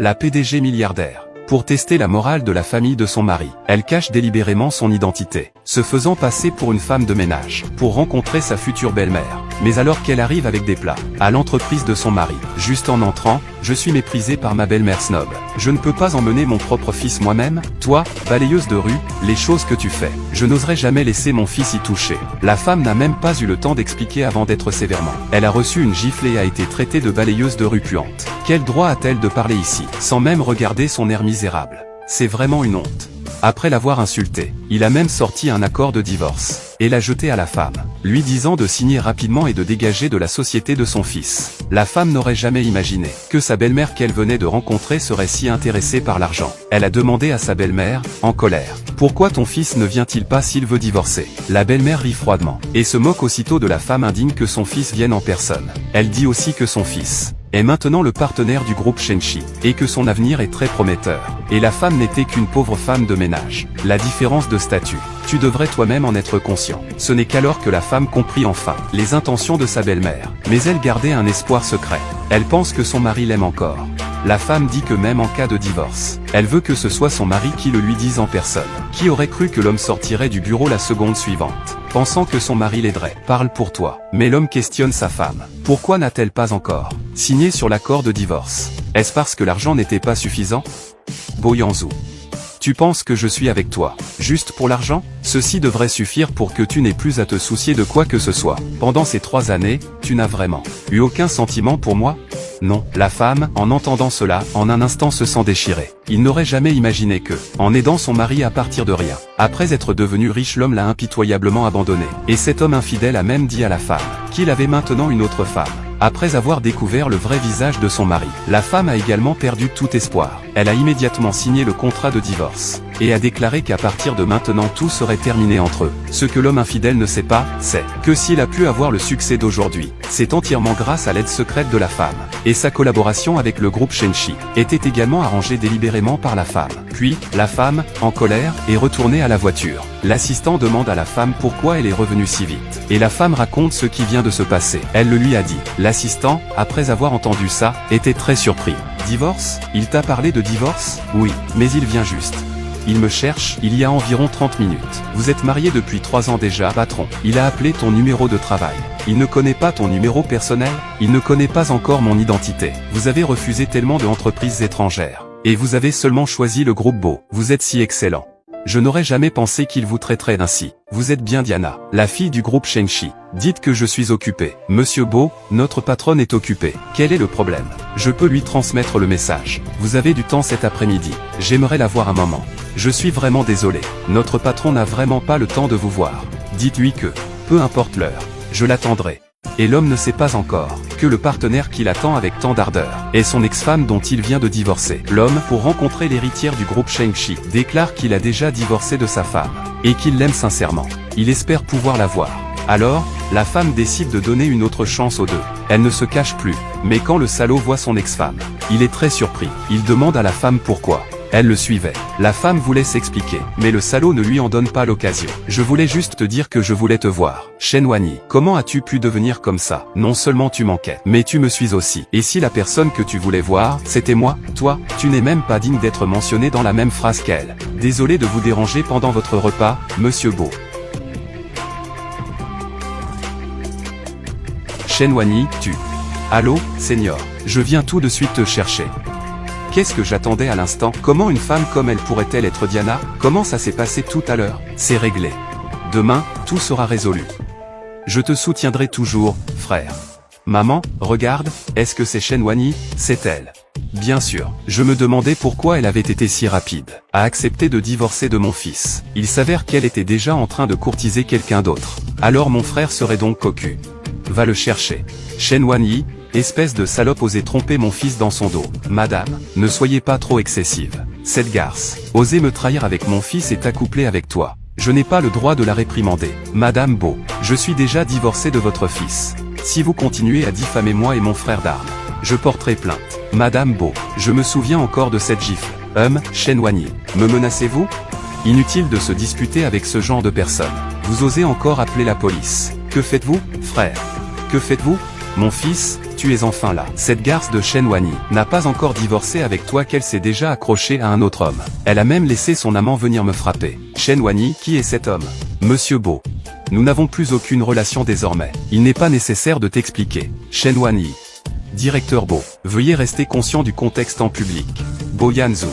La PDG milliardaire. Pour tester la morale de la famille de son mari, elle cache délibérément son identité, se faisant passer pour une femme de ménage, pour rencontrer sa future belle-mère. Mais alors qu'elle arrive avec des plats, à l'entreprise de son mari, juste en entrant, « Je suis méprisée par ma belle-mère snob. Je ne peux pas emmener mon propre fils moi-même. Toi, balayeuse de rue, les choses que tu fais. Je n'oserais jamais laisser mon fils y toucher. » La femme n'a même pas eu le temps d'expliquer avant d'être sévèrement. Elle a reçu une gifle et a été traitée de balayeuse de rue puante. Quel droit a-t-elle de parler ici, sans même regarder son air misérable? C'est vraiment une honte. Après l'avoir insulté, il a même sorti un accord de divorce, et l'a jeté à la femme, lui disant de signer rapidement et de dégager de la société de son fils. La femme n'aurait jamais imaginé que sa belle-mère qu'elle venait de rencontrer serait si intéressée par l'argent. Elle a demandé à sa belle-mère, en colère, « Pourquoi ton fils ne vient-il pas s'il veut divorcer ?» La belle-mère rit froidement, et se moque aussitôt de la femme indigne que son fils vienne en personne. Elle dit aussi que son fils est maintenant le partenaire du groupe Shenchi, et que son avenir est très prometteur. Et la femme n'était qu'une pauvre femme de ménage. La différence de statut. Tu devrais toi-même en être conscient. Ce n'est qu'alors que la femme comprit enfin les intentions de sa belle-mère. Mais elle gardait un espoir secret. Elle pense que son mari l'aime encore. La femme dit que même en cas de divorce, elle veut que ce soit son mari qui le lui dise en personne. Qui aurait cru que l'homme sortirait du bureau la seconde suivante, pensant que son mari l'aiderait? Parle pour toi. Mais l'homme questionne sa femme. Pourquoi n'a-t-elle pas encore signé sur l'accord de divorce? Est-ce parce que l'argent n'était pas suffisant? Bo Yanzu. Tu penses que je suis avec toi juste pour l'argent? Ceci devrait suffire pour que tu n'aies plus à te soucier de quoi que ce soit. Pendant ces 3 années, tu n'as vraiment eu aucun sentiment pour moi? Non. La femme, en entendant cela, en un instant se sent déchirée. Il n'aurait jamais imaginé que, en aidant son mari à partir de rien, après être devenu riche, l'homme l'a impitoyablement abandonné. Et cet homme infidèle a même dit à la femme qu'il avait maintenant une autre femme. Après avoir découvert le vrai visage de son mari, la femme a également perdu tout espoir. Elle a immédiatement signé le contrat de divorce, et a déclaré qu'à partir de maintenant tout serait terminé entre eux. Ce que l'homme infidèle ne sait pas, c'est que s'il a pu avoir le succès d'aujourd'hui, c'est entièrement grâce à l'aide secrète de la femme. Et sa collaboration avec le groupe Shenchi était également arrangée délibérément par la femme. Puis, la femme, en colère, est retournée à la voiture. L'assistant demande à la femme pourquoi elle est revenue si vite. Et la femme raconte ce qui vient de se passer. Elle le lui a dit. L'assistant, après avoir entendu ça, était très surpris. Divorce? Il t'a parlé de divorce? Oui, mais il vient juste. Il me cherche, il y a environ 30 minutes. Vous êtes marié depuis 3 ans déjà, patron. Il a appelé ton numéro de travail. Il ne connaît pas ton numéro personnel. Il ne connaît pas encore mon identité. Vous avez refusé tellement d'entreprises étrangères. Et vous avez seulement choisi le groupe Bo. Vous êtes si excellent. Je n'aurais jamais pensé qu'il vous traiterait ainsi. Vous êtes bien Diana, la fille du groupe Shenchi. Dites que je suis occupé. Monsieur Bo, notre patronne est occupée. Quel est le problème? Je peux lui transmettre le message. Vous avez du temps cet après-midi. J'aimerais la voir un moment. Je suis vraiment désolé. Notre patron n'a vraiment pas le temps de vous voir. Dites-lui que, peu importe l'heure, je l'attendrai. Et l'homme ne sait pas encore que le partenaire qu'il attend avec tant d'ardeur est son ex-femme dont il vient de divorcer. L'homme, pour rencontrer l'héritière du groupe Shenchi, déclare qu'il a déjà divorcé de sa femme et qu'il l'aime sincèrement. Il espère pouvoir la voir. Alors, la femme décide de donner une autre chance aux deux. Elle ne se cache plus. Mais quand le salaud voit son ex-femme, il est très surpris. Il demande à la femme pourquoi elle le suivait. La femme voulait s'expliquer, mais le salaud ne lui en donne pas l'occasion. Je voulais juste te dire que je voulais te voir. Shen Wanyi, comment as-tu pu devenir comme ça? Non seulement tu manquais, mais tu me suis aussi. Et si la personne que tu voulais voir, c'était moi, toi, tu n'es même pas digne d'être mentionné dans la même phrase qu'elle. Désolé de vous déranger pendant votre repas, Monsieur Bo. Shen Wanyi, tu. Allô, Senior. Je viens tout de suite te chercher. Qu'est-ce que j'attendais à l'instant? Comment une femme comme elle pourrait-elle être Diana? Comment ça s'est passé tout à l'heure? C'est réglé. Demain, tout sera résolu. Je te soutiendrai toujours, frère. Maman, regarde, est-ce que c'est Shen Wanyi? C'est elle. Bien sûr, je me demandais pourquoi elle avait été si rapide à accepter de divorcer de mon fils. Il s'avère qu'elle était déjà en train de courtiser quelqu'un d'autre. Alors mon frère serait donc cocu. Va le chercher. Shen Wanyi, espèce de salope, osait tromper mon fils dans son dos. Madame, ne soyez pas trop excessive. Cette garce, osait me trahir avec mon fils et t'accoupler avec toi. Je n'ai pas le droit de la réprimander. Madame Bo, je suis déjà divorcé de votre fils. Si vous continuez à diffamer moi et mon frère d'armes, je porterai plainte. Madame Bo, je me souviens encore de cette gifle. Shen Wanyi, me menacez-vous? Inutile de se disputer avec ce genre de personnes. Vous osez encore appeler la police. Que faites-vous, frère? Que faites-vous? Mon fils, tu es enfin là. Cette garce de Shen Wanyi n'a pas encore divorcé avec toi qu'elle s'est déjà accrochée à un autre homme. Elle a même laissé son amant venir me frapper. Shen Wanyi, qui est cet homme? Monsieur Bo. Nous n'avons plus aucune relation désormais. Il n'est pas nécessaire de t'expliquer. Shen Wanyi. Directeur Bo. Veuillez rester conscient du contexte en public. Bo Yanzu.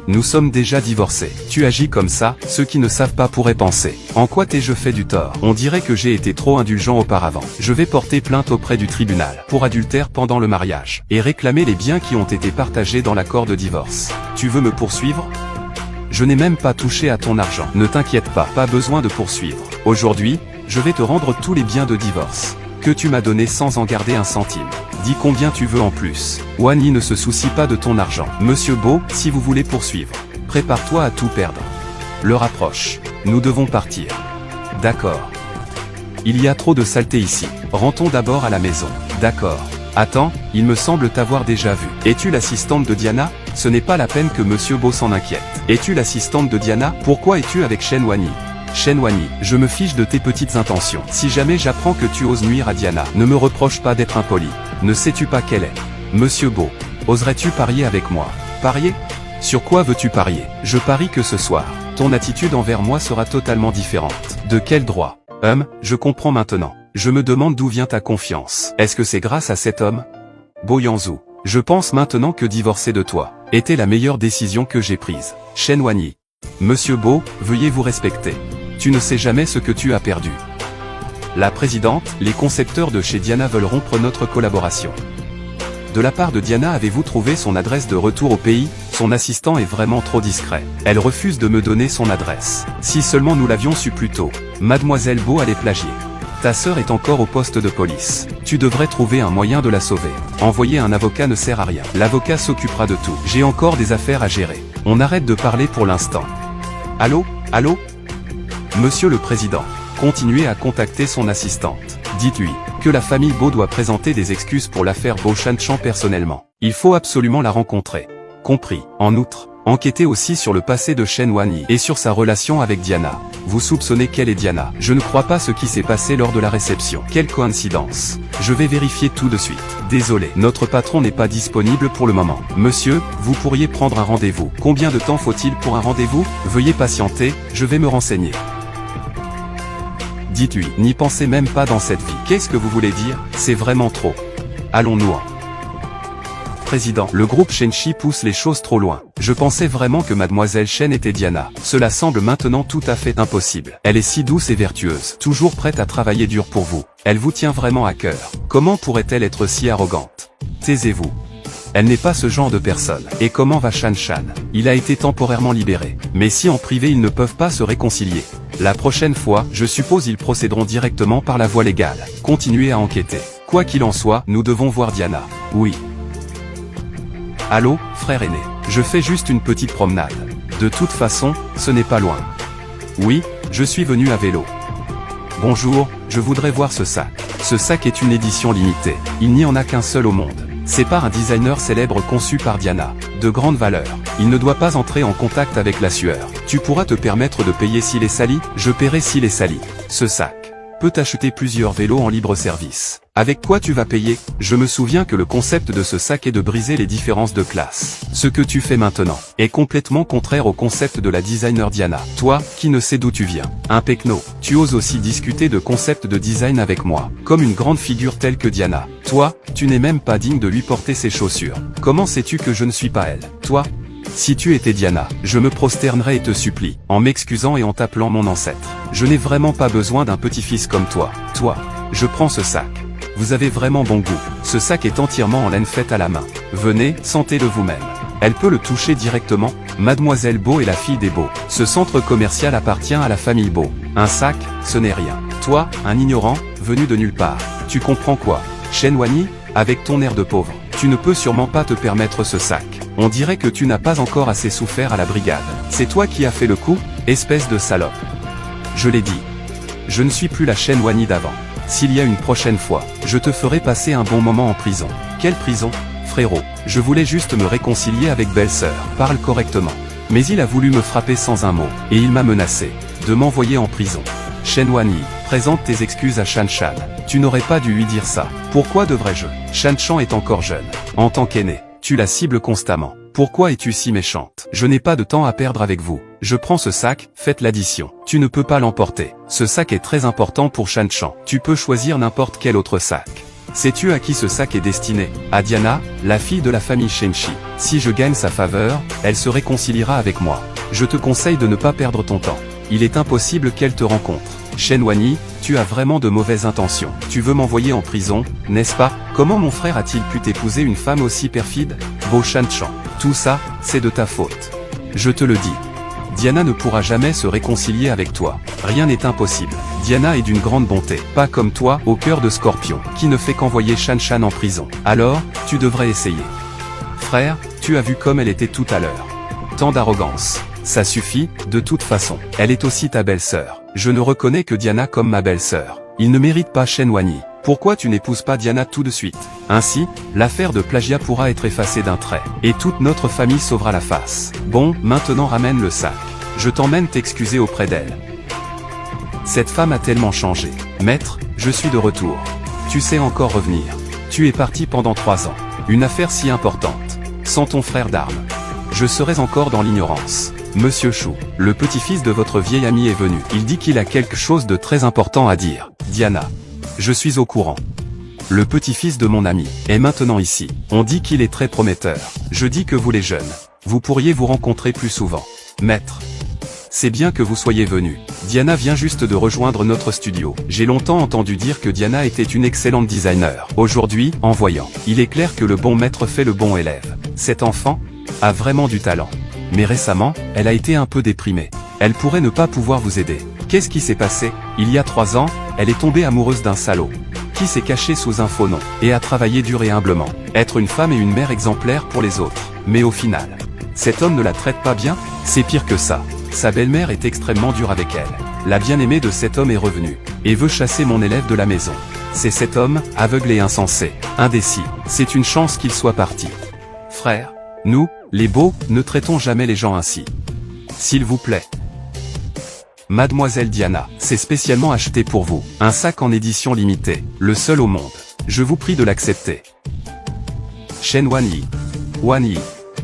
Nous sommes déjà divorcés. Tu agis comme ça, ceux qui ne savent pas pourraient penser. En quoi t'ai-je fait du tort? On dirait que j'ai été trop indulgent auparavant. Je vais porter plainte auprès du tribunal pour adultère pendant le mariage et réclamer les biens qui ont été partagés dans l'accord de divorce. Tu veux me poursuivre? Je n'ai même pas touché à ton argent. Ne t'inquiète pas, pas besoin de poursuivre. Aujourd'hui, je vais te rendre tous les biens de divorce que tu m'as donnés sans en garder un centime. Dis combien tu veux en plus. Wanyi ne se soucie pas de ton argent. Monsieur Bo, si vous voulez poursuivre, prépare-toi à tout perdre. L'heure approche. Nous devons partir. D'accord. Il y a trop de saleté ici. Rentrons d'abord à la maison. D'accord. Attends, il me semble t'avoir déjà vu. Es-tu l'assistante de Diana? Ce n'est pas la peine que Monsieur Bo s'en inquiète. Es-tu l'assistante de Diana? Pourquoi es-tu avec Shen Wanyi? Shen Wanyi, je me fiche de tes petites intentions. Si jamais j'apprends que tu oses nuire à Diana, ne me reproche pas d'être impoli. Ne sais-tu pas quelle est? Monsieur Bo, oserais-tu parier avec moi? Parier? Sur quoi veux-tu parier? Je parie que ce soir, ton attitude envers moi sera totalement différente. De quel droit? Je comprends maintenant. Je me demande d'où vient ta confiance. Est-ce que c'est grâce à cet homme? Bo Yanzu, je pense maintenant que divorcer de toi était la meilleure décision que j'ai prise. Shen Wanyi. Monsieur Bo, veuillez vous respecter. Tu ne sais jamais ce que tu as perdu. La présidente, les concepteurs de chez Diana veulent rompre notre collaboration. De la part de Diana, avez-vous trouvé son adresse de retour au pays? Son assistant est vraiment trop discret. Elle refuse de me donner son adresse. Si seulement nous l'avions su plus tôt. Mademoiselle Bo allait plagier. Ta sœur est encore au poste de police. Tu devrais trouver un moyen de la sauver. Envoyer un avocat ne sert à rien. L'avocat s'occupera de tout. J'ai encore des affaires à gérer. On arrête de parler pour l'instant. Allô? Allô? Monsieur le Président, continuez à contacter son assistante. Dites-lui que la famille Bo doit présenter des excuses pour l'affaire Bo Shanchan personnellement. Il faut absolument la rencontrer. Compris. En outre, enquêtez aussi sur le passé de Shen Wanyi et sur sa relation avec Diana. Vous soupçonnez qu'elle est Diana. Je ne crois pas ce qui s'est passé lors de la réception. Quelle coïncidence. Je vais vérifier tout de suite. Désolé, notre patron n'est pas disponible pour le moment. Monsieur, vous pourriez prendre un rendez-vous. Combien de temps faut-il pour un rendez-vous? Veuillez patienter, je vais me renseigner. Dites-lui, n'y pensez même pas dans cette vie. Qu'est-ce que vous voulez dire? C'est vraiment trop. Allons-nous-en. Président, le groupe Shenchi pousse les choses trop loin. Je pensais vraiment que Mademoiselle Shen était Diana. Cela semble maintenant tout à fait impossible. Elle est si douce et vertueuse, toujours prête à travailler dur pour vous. Elle vous tient vraiment à cœur. Comment pourrait-elle être si arrogante? Taisez-vous. Elle n'est pas ce genre de personne. Et comment va Shan Shan? Il a été temporairement libéré. Mais si en privé ils ne peuvent pas se réconcilier. La prochaine fois, je suppose ils procéderont directement par la voie légale. Continuez à enquêter. Quoi qu'il en soit, nous devons voir Diana. Oui. Allô, frère aîné. Je fais juste une petite promenade. De toute façon, ce n'est pas loin. Oui, je suis venu à vélo. Bonjour, je voudrais voir ce sac. Ce sac est une édition limitée. Il n'y en a qu'un seul au monde. C'est par un designer célèbre conçu par Diana. De grande valeur. Il ne doit pas entrer en contact avec la sueur. Tu pourras te permettre de payer s'il est sali? Je paierai s'il est sali. Ce sac peut acheter plusieurs vélos en libre service. Avec quoi tu vas payer? Je me souviens que le concept de ce sac est de briser les différences de classe. Ce que tu fais maintenant est complètement contraire au concept de la designer Diana. Toi, qui ne sais d'où tu viens, un pecno, tu oses aussi discuter de concept de design avec moi, comme une grande figure telle que Diana. Toi, tu n'es même pas digne de lui porter ses chaussures. Comment sais-tu que je ne suis pas elle? Toi? Si tu étais Diana, je me prosternerais et te supplie, en m'excusant et en t'appelant mon ancêtre. Je n'ai vraiment pas besoin d'un petit-fils comme toi. Toi, je prends ce sac. Vous avez vraiment bon goût. Ce sac est entièrement en laine faite à la main. Venez, sentez-le vous-même. Elle peut le toucher directement. Mademoiselle Bo est la fille des Bo. Ce centre commercial appartient à la famille Bo. Un sac, ce n'est rien. Toi, un ignorant, venu de nulle part. Tu comprends quoi? Shen Wanyi, avec ton air de pauvre, tu ne peux sûrement pas te permettre ce sac. On dirait que tu n'as pas encore assez souffert à la brigade. C'est toi qui as fait le coup, espèce de salope. Je l'ai dit. Je ne suis plus la Shen Wanyi d'avant. S'il y a une prochaine fois, je te ferai passer un bon moment en prison. Quelle prison? Frérot, je voulais juste me réconcilier avec belle-sœur. Parle correctement. Mais il a voulu me frapper sans un mot, et il m'a menacé de m'envoyer en prison. Shen Wanyi, présente tes excuses à Shan Shan. Tu n'aurais pas dû lui dire ça. Pourquoi devrais-je? Shan Shan est encore jeune. En tant qu'aîné, tu la cibles constamment. Pourquoi es-tu si méchante? Je n'ai pas de temps à perdre avec vous. Je prends ce sac, faites l'addition. Tu ne peux pas l'emporter. Ce sac est très important pour Shan Shan. Tu peux choisir n'importe quel autre sac. Sais-tu à qui ce sac est destiné? À Diana, la fille de la famille Shenchi. Si je gagne sa faveur, elle se réconciliera avec moi. Je te conseille de ne pas perdre ton temps. Il est impossible qu'elle te rencontre. Shen Wanyi, tu as vraiment de mauvaises intentions. Tu veux m'envoyer en prison, n'est-ce pas? Comment mon frère a-t-il pu t'épouser une femme aussi perfide? Beau Shan Shan. Tout ça, c'est de ta faute. Je te le dis. Diana ne pourra jamais se réconcilier avec toi. Rien n'est impossible. Diana est d'une grande bonté. Pas comme toi, au cœur de Scorpion, qui ne fait qu'envoyer Shan Shan en prison. Alors, tu devrais essayer. Frère, tu as vu comme elle était tout à l'heure. Tant d'arrogance. Ça suffit, de toute façon. Elle est aussi ta belle-sœur. Je ne reconnais que Diana comme ma belle-sœur. Il ne mérite pas Shen Wanyi. Pourquoi tu n'épouses pas Diana tout de suite? Ainsi, l'affaire de plagiat pourra être effacée d'un trait. Et toute notre famille sauvera la face. Bon, maintenant ramène le sac. Je t'emmène t'excuser auprès d'elle. Cette femme a tellement changé. Maître, je suis de retour. Tu sais encore revenir. Tu es parti pendant 3 ans. Une affaire si importante. Sans ton frère d'armes. Je serais encore dans l'ignorance. Monsieur Chou, le petit-fils de votre vieil ami est venu. Il dit qu'il a quelque chose de très important à dire. Diana. Je suis au courant. Le petit-fils de mon ami est maintenant ici. On dit qu'il est très prometteur. Je dis que vous les jeunes, vous pourriez vous rencontrer plus souvent. Maître. C'est bien que vous soyez venu. Diana vient juste de rejoindre notre studio. J'ai longtemps entendu dire que Diana était une excellente designer. Aujourd'hui, en voyant, il est clair que le bon maître fait le bon élève. Cet enfant a vraiment du talent. Mais récemment, elle a été un peu déprimée. Elle pourrait ne pas pouvoir vous aider. Qu'est-ce qui s'est passé? Il y a 3 ans, elle est tombée amoureuse d'un salaud, qui s'est caché sous un faux nom, et a travaillé dur et humblement. Être une femme et une mère exemplaire pour les autres. Mais au final, cet homme ne la traite pas bien? C'est pire que ça. Sa belle-mère est extrêmement dure avec elle. La bien-aimée de cet homme est revenue, et veut chasser mon élève de la maison. C'est cet homme, aveugle et insensé, indécis. C'est une chance qu'il soit parti. Frère, nous, les beaux, ne traitons jamais les gens ainsi. S'il vous plaît. Mademoiselle Diana, c'est spécialement acheté pour vous. Un sac en édition limitée, le seul au monde. Je vous prie de l'accepter. Shen Wanyi. Wanyi.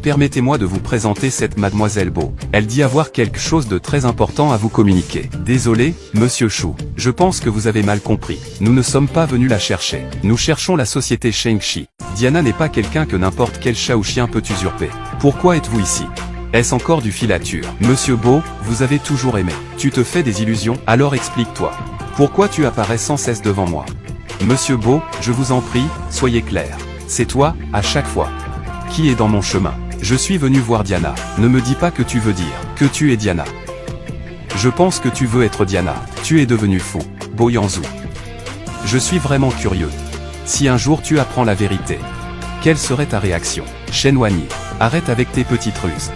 Permettez-moi de vous présenter cette Mademoiselle Beau. Elle dit avoir quelque chose de très important à vous communiquer. Désolé, Monsieur Chou. Je pense que vous avez mal compris. Nous ne sommes pas venus la chercher. Nous cherchons la société Shengshi. Diana n'est pas quelqu'un que n'importe quel chat ou chien peut usurper. Pourquoi êtes-vous ici? Est-ce encore du filature? Monsieur Beau, vous avez toujours aimé. Tu te fais des illusions? Alors explique-toi. Pourquoi tu apparais sans cesse devant moi? Monsieur Beau, je vous en prie, soyez clair. C'est toi, à chaque fois, qui est dans mon chemin. Je suis venu voir Diana. Ne me dis pas que tu veux dire que tu es Diana. Je pense que tu veux être Diana. Tu es devenu fou. Bo Yanzhu. Je suis vraiment curieux. Si un jour tu apprends la vérité, quelle serait ta réaction? Shen Wanyi, arrête avec tes petites ruses.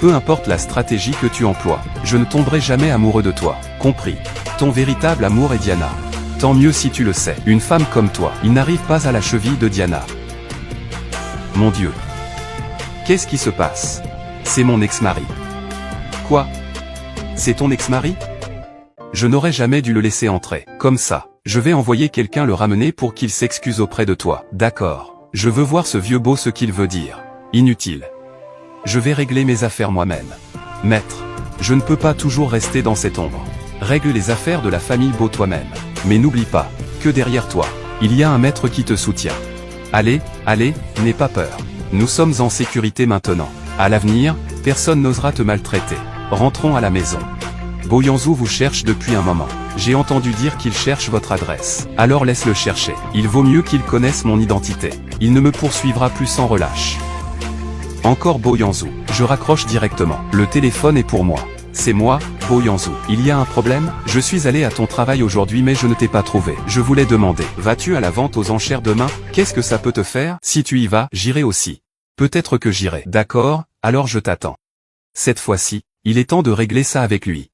Peu importe la stratégie que tu emploies, je ne tomberai jamais amoureux de toi. Compris? Ton véritable amour est Diana. Tant mieux si tu le sais. Une femme comme toi, il n'arrive pas à la cheville de Diana. Mon Dieu. Qu'est-ce qui se passe? C'est mon ex-mari. Quoi? C'est ton ex-mari? Je n'aurais jamais dû le laisser entrer. Comme ça, je vais envoyer quelqu'un le ramener pour qu'il s'excuse auprès de toi. D'accord. Je veux voir ce vieux beau ce qu'il veut dire. Inutile. Je vais régler mes affaires moi-même. Maître, je ne peux pas toujours rester dans cette ombre. Règle les affaires de la famille Beau toi-même. Mais n'oublie pas, que derrière toi, il y a un maître qui te soutient. Allez, allez, n'aie pas peur. Nous sommes en sécurité maintenant. À l'avenir, personne n'osera te maltraiter. Rentrons à la maison. Bo Yanzhu vous cherche depuis un moment. J'ai entendu dire qu'il cherche votre adresse. Alors laisse-le chercher. Il vaut mieux qu'il connaisse mon identité. Il ne me poursuivra plus sans relâche. Encore Bo Yanzhu. Je raccroche directement. Le téléphone est pour moi. C'est moi, Bo Yanzhu. Il y a un problème? Je suis allé à ton travail aujourd'hui mais je ne t'ai pas trouvé. Je voulais demander. Vas-tu à la vente aux enchères demain? Qu'est-ce que ça peut te faire? Si tu y vas, j'irai aussi. Peut-être que j'irai. D'accord, alors je t'attends. Cette fois-ci, il est temps de régler ça avec lui.